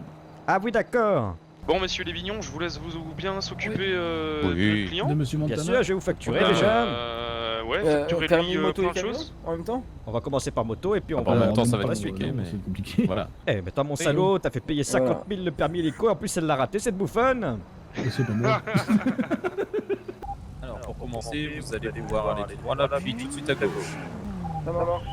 Ah oui d'accord. Bon, messieurs les Vignons, je vous laisse vous bien s'occuper de Oui. notre client. De Monsieur Bien Montana. sûr, je vais vous facturer Ouais. déjà. Ouais, facturez-lui plein de choses. en même temps. On va commencer par moto et puis on Ah, en va... même temps, ça va par la être suite. compliqué, mais- C'est compliqué. Voilà. Eh mais toi mon Oui, salaud, t'as fait payer 50 000 le permis hélico, en plus elle l'a raté cette bouffonne. Et c'est pas moi. Alors pour commencer, vous allez pouvoir aller droit là, puis tout de suite à gauche. Ça marche.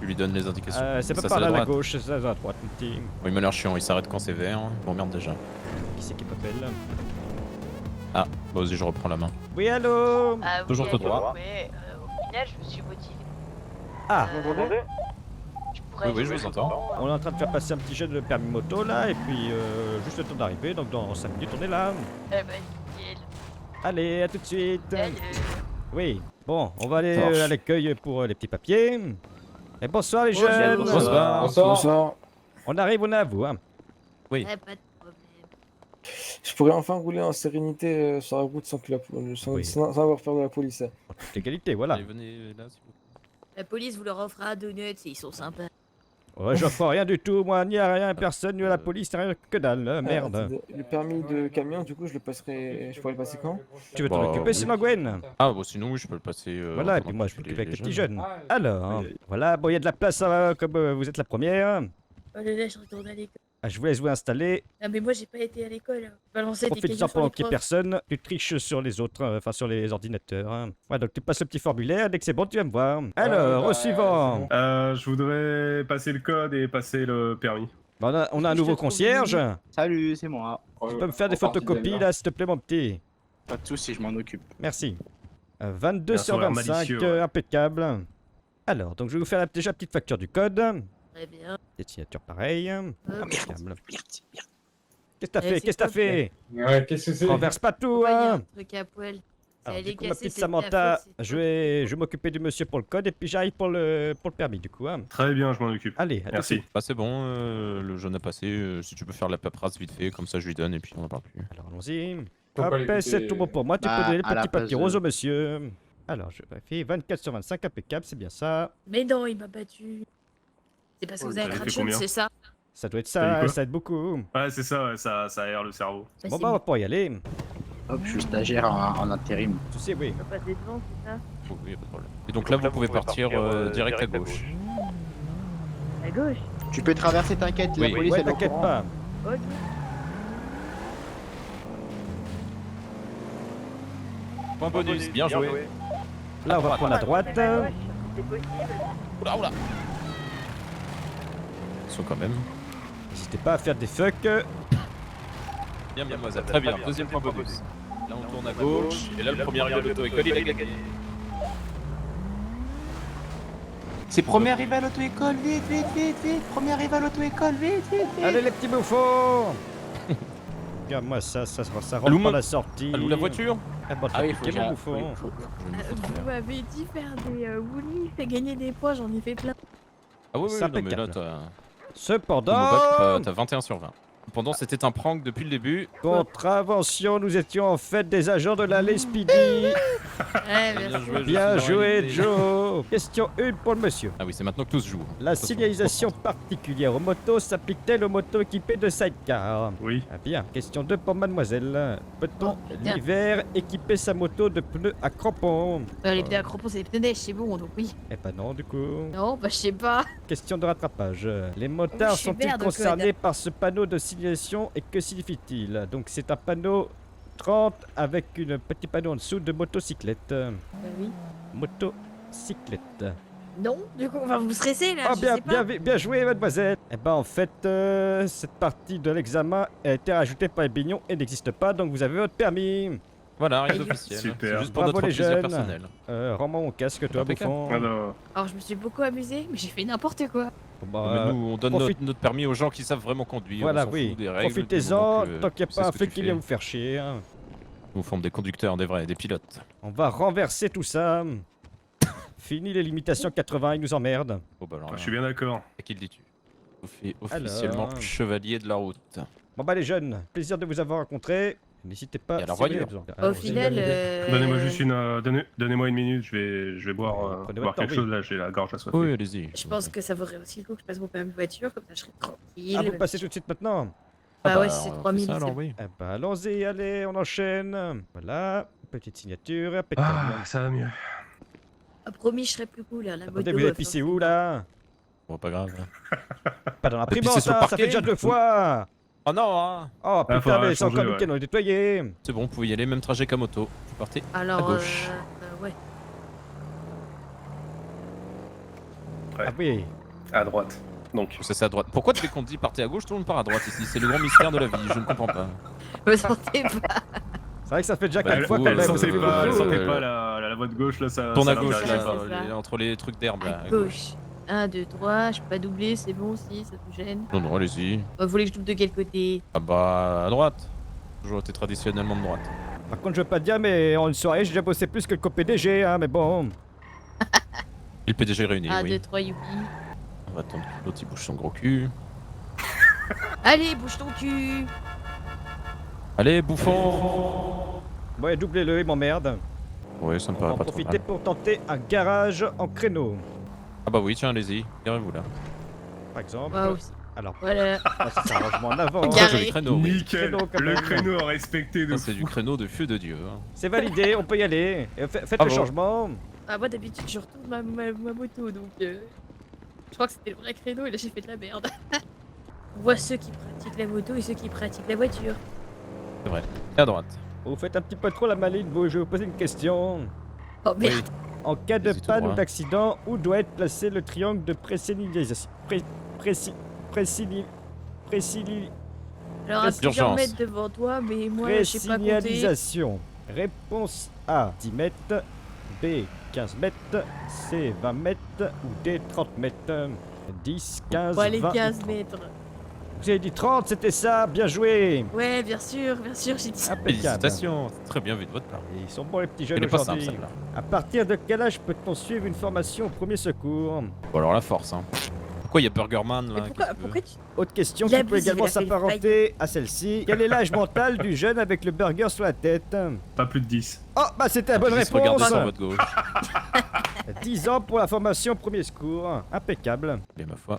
Je lui donne les indications. C'est pas Ça, par c'est là à la droite. gauche, c'est à droite mon petit. Bon, il m'a l'air chiant, il s'arrête quand c'est vert. Je m'emmerde déjà. Qui c'est qui m'appelle? Ah, bah vas-y, je reprends la main. Oui allô? Ah, oui, Toujours tout droit. Mais au final, je me suis motivé. Ah, Vous m'entendez? Je pourrais. Oui, oui, je vous entends. on est en train de faire passer un petit jeune de permis moto là et puis juste le temps d'arriver, donc dans 5 minutes on est là. Eh ben, nickel. Allez, à tout de suite. Salut. Oui, bon, on va aller Ça marche. à l'accueil pour les petits papiers. Et bonsoir les jeunes. Bonsoir. Bonsoir. On arrive, on est à vous. Hein. Eh, pas de problème. Je pourrais enfin rouler en sérénité sur la route sans, que Oui. sans avoir peur de la police. En toute légalité, voilà. Allez, venez là, s'il vous plaît. La police vous leur offrira donuts, ils sont sympas. Ouais, j'en ferai rien du tout, moi, ni à rien, personne, ni à la police, rien que dalle, merde. Le permis de camion, du coup, je pourrais le passer quand? Tu veux t'en Bah, occuper oui. sinon, Gwen? Ah, bah sinon, oui, je peux le passer. Voilà, et pendant puis moi, que je m'occupe les avec les petits jeunes. jeunes. Alors, voilà, bon, il y a de la place, comme vous êtes la première. Oh là là, je retourne à l'école. je vous laisse vous installer. Ah, mais moi, j'ai pas été à l'école. Balancer des Profite-en cailloux sur pendant les qu'il n'y ait profs. personne. Tu triches sur les autres, enfin sur les ordinateurs. Hein. Ouais, donc tu passes le petit formulaire. Dès que c'est bon, tu vas me voir. Alors, au suivant. Je voudrais passer le code et passer le permis. Bon, on a un nouveau concierge. Salut, c'est moi. Tu peux me faire des photocopies là, s'il te plaît, mon petit. Pas de soucis, je m'en occupe. Merci. 22 Bien sur sûr, l'air 25, malicieux, ouais. Impeccable. Alors, donc je vais vous faire déjà la petite facture du code. Très bien. Des signatures pareilles. Impeccable. Qu'est-ce que t'as Eh, fait? c'est Qu'est-ce que t'as top, fait? Ouais, qu'est-ce que c'est? Renverse pas tout, Ouais, y a hein! un truc à poil. Alors, Elle est du coup, ma cassée, petite c'est de ta Samantha, faute, c'est je vais m'occuper du monsieur pour le code et puis j'arrive pour le permis, du coup. Hein. Très bien, je m'en occupe. Allez, à Merci. Bah c'est bon, le jeune a passé, si tu peux faire la paperasse vite fait, comme ça je lui donne et puis on en parle plus. Alors, allons-y. Faut pas Hop, l'écouter. c'est tout bon pour moi. Tu Bah, peux donner le à la petit place papier de- rose au monsieur. Alors, je vérifie. 24 sur 25, impeccable, c'est bien ça. Mais non, il m'a battu. C'est parce que Oh, vous avez t'avais fait craché jaune, combien c'est ça? Ça doit être T'as dit ça, quoi ça aide beaucoup. Ouais, c'est ça, ouais, ça aère le cerveau. Bah, Bon, c'est bah, on va pouvoir y aller. Hop, je suis stagiaire en intérim. Tu sais, oui. pas des devants, c'est ça? Oh, oui, y a pas de problème. Et donc là vous pouvez partir direct à gauche. À gauche. Tu peux traverser, t'inquiète, la Oui. police Ouais, elle est au t'inquiète courant. pas. Ok. Point bonus, bien joué. Là, on va prendre à droite. Oula, oula. Attention quand même. N'hésitez pas à faire des fucks. Bien mademoiselle, très bien, deuxième point bonus. Là on tourne à gauche, et là le premier arrivé à l'auto-école il a gagné. C'est premier arrivé à l'auto-école, vite, vite, vite, vite. Premier arrivé à l'auto-école, vite, vite, vite. Allez, les petits bouffons. Regarde-moi ça rentre Allume- par la sortie. Allume la voiture. Ah, bon, Ah oui, faut piquer, mon que bouffon. Vous m'avez dit faire des Woolies, fait gagner des points, j'en ai fait plein. Ah oui, oui, C'est non mais là impeccable. t'as... Cependant, T'as 21 sur 20. Cependant c'était un prank depuis le début. contravention, nous étions en fait des agents de la LSPD. Ouais, Bien joué, je Bien suis dans joué, l'idée. Joe. Question 1 pour le monsieur. Ah oui, c'est maintenant que tout se joue. La Attention. signalisation particulière aux motos s'applique-t-elle aux motos équipées de sidecar? Oui. Ah bien. Question 2 pour mademoiselle. Peut-on, Oh, bien. l'hiver, équiper sa moto de pneus à crampons? Les pneus à crampons, c'est des pneus neige, c'est bon, donc oui. Eh ben non, du coup. Non, bah je sais pas. Question de rattrapage. Les motards je suis sont-ils merde, concernés Claude. par ce panneau de signalisation et que signifie-t-il? Donc c'est un panneau 30 avec un petit panneau en dessous de motocyclette. Bah oui. Motocyclette. Non, du coup, on va vous stresser là, Ah je bien, sais pas. bien joué mademoiselle. Eh ben en fait, cette partie de l'examen a été rajoutée par les bignons et n'existe pas, donc vous avez votre permis. Voilà, rien d'officiel. Super. C'est juste pour Bravo notre les plaisir jeunes. personnel. Rends-moi mon casque toi Impeccable. bouffon. Alors, Alors je me suis beaucoup amusée, mais j'ai fait n'importe quoi. Bon, Non, bah, mais nous, on donne profite- notre permis aux gens qui savent vraiment conduire. voilà, on s'en oui. fout des règles, du Profitez-en, moment que tant qu'il n'y tu sais a pas un ce que flic tu qui fais. vient vous faire chier. Hein. Nous forme des conducteurs, des vrais, des pilotes. On va renverser tout ça. Fini les limitations 80, ils nous emmerdent. Oh bah alors, je suis bien d'accord. à qui le dis-tu? On fait officiellement Alors. chevalier de la route. Bon bah les jeunes, plaisir de vous avoir rencontrés. N'hésitez pas Et alors, si vous avez voyons. besoin. Au Allons-y. final, Donnez-moi juste donnez-moi une minute, je vais boire, Prenez boire votre quelque temps, chose là, j'ai la gorge assoiffée. Oui, allez-y. je pense que ça vaudrait aussi le coup que je passe mon permis de voiture, comme ça je serai tranquille. Ah vous passez tout de suite maintenant? Bah ouais, c'est on 3 fait 000. ça, alors, oui. Eh ben allons-y, allez, on enchaîne. Voilà, petite signature, impeccable. Ah, ça va mieux. Ah, promis, je serai plus cool à la moto. Attendez, vous avez pissé où là? Bon, pas grave. Pas dans la pissé primance, sur le hein, ça parquet fait déjà 2 fois. Oh non, hein. Oh putain, faudra mais c'est encore changer, nous qui l'avons nettoyé. C'est bon, vous pouvez y aller, même trajet qu'à moto. Vous partez Alors, à gauche. ouais. Ah oui. À droite. Donc, Ça c'est à droite. Pourquoi dès qu'on dit partez à gauche, tout le monde part à droite ici? C'est le grand mystère de la vie, je ne comprends pas. Me sentez pas. C'est vrai que ça fait déjà Bah, 4 du fois coup, quand elle même. sentait ça fait pas, elle beaucoup. sentait pas la voie de gauche là, ça. Tourne ça à gauche l'intéresse là, pas. c'est ça. entre les trucs d'herbe là. À gauche. 1, 2, 3, je peux pas doubler, c'est bon aussi, ça vous gêne. Non, non, allez-y. Vous voulez que je double de quel côté? Ah bah, à droite. Toujours été traditionnellement de droite. Par contre, je veux pas te dire, mais en une soirée, j'ai déjà bossé plus que le co-PDG, hein, mais bon. Et le PDG réuni, 1, oui. 2, 3, youpi. On va attendre que l'autre il bouge son gros cul. Allez, bouge ton cul. Allez, bouffon. Ouais, doublez-le, il m'emmerde. Ouais, ça me On paraît va en pas trop profiter mal. pour tenter un garage en créneau, Ah bah oui, tiens, allez-y. Garez-vous là. par exemple. Moi aussi. Alors, Voilà. ah, ça, c'est un rangement en avant. Garé. Très joli créneau, oui. Nickel, Créneau, quand le même. créneau à respecter de Ça, c'est du créneau de feu de Dieu. Hein. C'est validé, on peut y aller. Et faites le Bravo. changement. Ah, moi d'habitude, je retourne ma moto donc. Je crois que c'était le vrai créneau et là j'ai fait de la merde. On voit ceux qui pratiquent la moto et ceux qui pratiquent la voiture. C'est vrai. Et à droite. Vous faites un petit peu trop la maline, vous. Je vais vous poser une question. Oh merde. Oui. En cas de Vas-y, tout panne droit. ou d'accident, où doit être placé le triangle de présignalisation Alors à D'urgence. plusieurs mètres devant toi, mais moi je sais pas compter. Présignalisation. Réponse A, 10 mètres. B, 15 mètres. C, 20 mètres. Ou D, 30 mètres. 10, 15, Bon, allez, 20 ou 15 30. mètres. Vous avez dit 30, c'était ça. Bien joué. Ouais, bien sûr, j'ai dit ça. Impeccable. Félicitations. C'est très bien vu de votre part. Ils sont bons les petits jeunes Elle est pas simple aujourd'hui. celle-là. À partir de quel âge peut-on suivre une formation au premier secours? Bon alors la force hein. Pourquoi il y a Burgerman là? Mais pourquoi tu... Autre question Il qui abuse, peut également il a fait le s'apparenter à celle-ci. Quel est l'âge mental du jeune avec le burger sur la tête? Pas plus de 10. Oh, bah c'était la bonne Regardez réponse. sur votre gauche. 10 ans pour la formation premier secours. Impeccable. Et ma foi.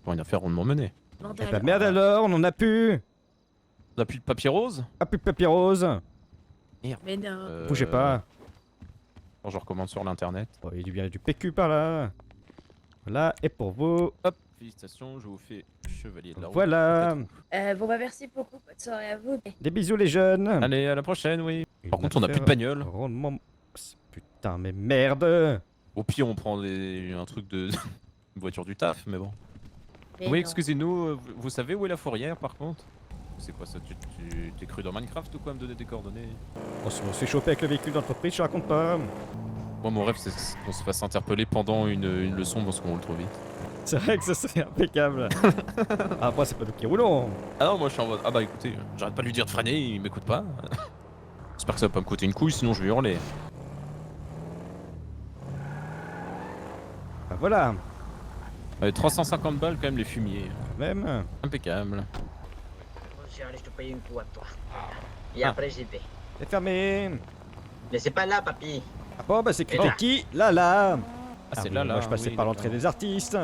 Pour une affaire rondement menée. Eh bah merde alors, on en a plus. On a plus de papier rose? Ah, plus de papier rose. Mais non. Bougez pas. Bon, je recommande sur l'internet. Oh, il y a bien du PQ par là. Voilà, et pour vous. Hop, félicitations, je vous fais chevalier de la route. Voilà. Bon bah merci beaucoup, bonne soirée à vous. Des bisous les jeunes. Allez, à la prochaine, oui. Par Une contre, on a plus de affaire bagnole. Rondement... Putain, mais merde. Au pire, on prend un truc de. Une voiture du taf, mais bon. Mais Oui, non. excusez-nous, vous savez où est la fourrière par contre? C'est quoi ça? Tu t'es cru dans Minecraft ou quoi, me donner des coordonnées? On se fait choper avec le véhicule d'entreprise, je raconte pas. Moi, mon rêve, c'est qu'on se fasse interpeller pendant une leçon parce qu'on roule trop vite. C'est vrai que ça serait impeccable. Après, c'est pas nous qui roulons. Ah non, moi je suis en mode. Ah bah écoutez, j'arrête pas de lui dire de freiner, il m'écoute pas. J'espère que ça va pas me coûter une couille, sinon je vais hurler. Bah voilà, 350 balles quand même les fumiers. même. Impeccable. Allez, je te paye une coup à toi. Et Ah. après, j'y vais. C'est fermé. Mais c'est pas là, papy. Ah bon, bah c'est Et c'était là. qui? Là. Ah, c'est oui, là, moi je passais oui, par l'entrée d'accord. des artistes.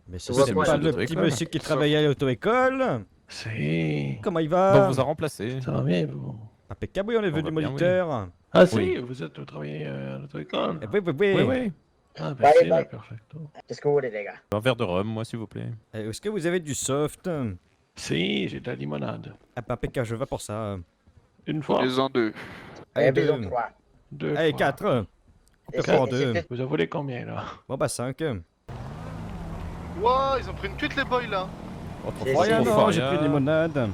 Mais Tu ce vois c'est quoi, pas monsieur le d'auto-école? petit monsieur qui travaillait à l'auto-école. Si. Comment il Bon, va? on vous a remplacé. Ça va bien, vous? Impeccable, oui, on est On venu va bien, moniteur. Ah si, Oui. vous êtes travaillé à l'auto-école? Eh oui. Oui. Ah, Bye, c'est bye. perfecto. Qu'est-ce que vous voulez, les gars? Un verre de rhum, moi, s'il vous plaît. Est-ce que vous avez du soft? Si, j'ai de la limonade. Ah bah impeccable, je vais pour ça. Une fois, Les en deux. Allez, Eh, besoin deux. de 3. deux Allez, fois. 4. Et peut en c'est deux. peut-être- Vous en voulez combien, là? Bon bah 5. Wow, ils ont pris une cuite les boys là. Oh, trop C'est- fort, rien, c'est- non, fort, j'ai rien. pris de limonade.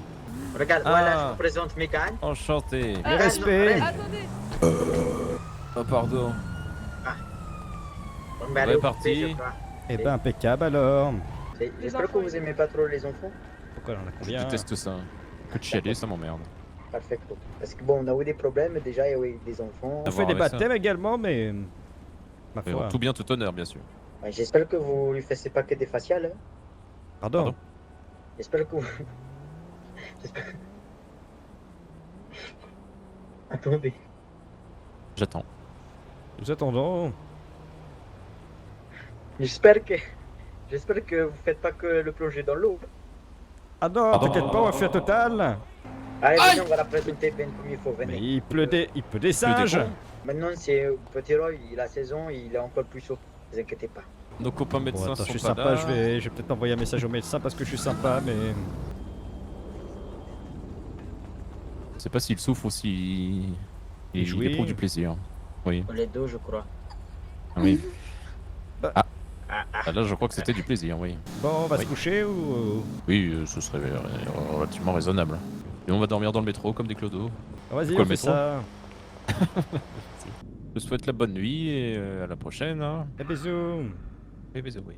Regarde, Ah. voilà, je vous présente Megan. Enchanté. Le respect. Oh, pardon. On va aller au parti. café, je crois. Eh ben impeccable alors. J'espère que vous aimez pas trop les enfants. Pourquoi on en a Je combien? déteste ça. Que de chialer, ça m'emmerde. Perfecto. Parce que bon, on a eu des problèmes déjà avec des enfants. On fait des avec ça. baptêmes également, mais. Ma Mais foi. en tout bien, tout honneur, bien sûr. Ouais, j'espère que vous lui faites pas que des faciales. Hein. Pardon. Pardon. J'espère que vous... J'espère... Attendez. J'attends. Nous attendons. J'espère que vous faites pas que le plonger dans l'eau. Ah non, Pardon. t'inquiète pas, on va faire total. Allez, venez, on va la présenter une première fois, Mais venez. il pleut des singes. cons. Maintenant, c'est Petit Roy, il a 16 ans, il est encore plus chaud. Ne vous inquiétez pas. Nos copains médecins Bon, attends, je sont suis pas sympa, là. je vais peut-être envoyer un message au médecin parce que je suis sympa, mais. Je sais pas s'il souffre ou s'il il jouit. éprouve du plaisir. Oui. Les deux, je crois. Oui. Bah. Ah, là, je crois que c'était du plaisir, oui. Bon, on va Oui. se coucher ou. Oui, ce serait relativement raisonnable. Et on va dormir dans le métro comme des clodos. Vas-y, Pourquoi on le fait métro ça. Je te souhaite la bonne nuit et à la prochaine. Hein. Des bisous. Et bisous, oui.